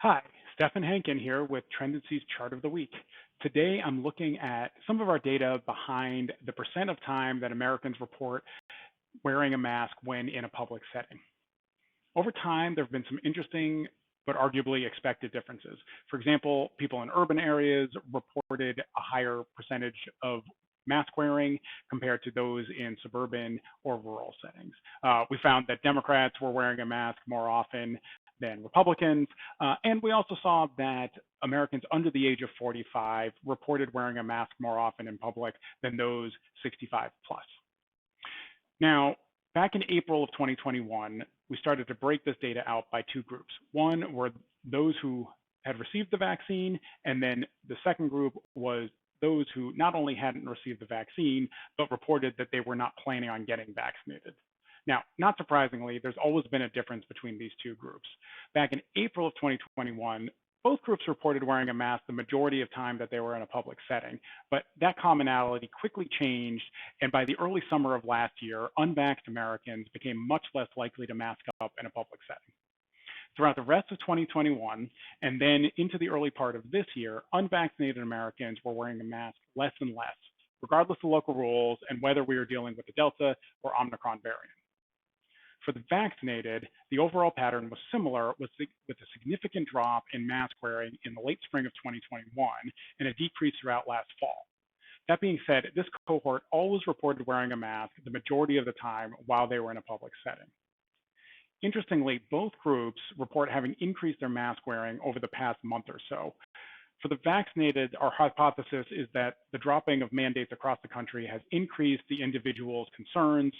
Hi, Stefan Hankin here with Trendency's Chart of the Week. Today I'm looking at some of our data behind the percent of time that Americans report wearing a mask when in a public setting. Over time, there have been some interesting but arguably expected differences. For example, people in urban areas reported a higher percentage of mask wearing compared to those in suburban or rural settings. We found that Democrats were wearing a mask more often than Republicans, and we also saw that Americans under the age of 45 reported wearing a mask more often in public than those 65 plus. Now, back in April of 2021, we started to break this data out by two groups. One were those who had received the vaccine, and then the second group was those who not only hadn't received the vaccine, but reported that they were not planning on getting vaccinated. Now, not surprisingly, there's always been a difference between these two groups. Back in April of 2021, both groups reported wearing a mask the majority of time that they were in a public setting, but that commonality quickly changed, and by the early summer of last year, unvaxxed Americans became much less likely to mask up in a public setting. Throughout the rest of 2021, and then into the early part of this year, unvaccinated Americans were wearing a mask less and less, regardless of local rules and whether we were dealing with the Delta or Omicron variant. For the vaccinated, the overall pattern was similar with a significant drop in mask wearing in the late spring of 2021 and a decrease throughout last fall. That being said, this cohort always reported wearing a mask the majority of the time while they were in a public setting. Interestingly, both groups report having increased their mask wearing over the past month or so. For the vaccinated, our hypothesis is that the dropping of mandates across the country has increased the individual's concerns.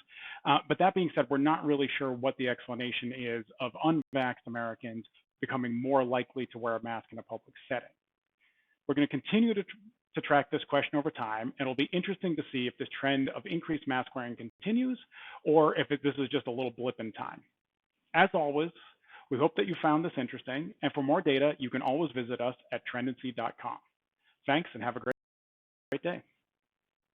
But that being said, we're not really sure what the explanation is of unvaxxed Americans becoming more likely to wear a mask in a public setting. We're going to continue to track this question over time, and it'll be interesting to see if this trend of increased mask wearing continues or if this is just a little blip in time. As always, we hope that you found this interesting, and for more data, you can always visit us at trendency.com. Thanks, and have a great day.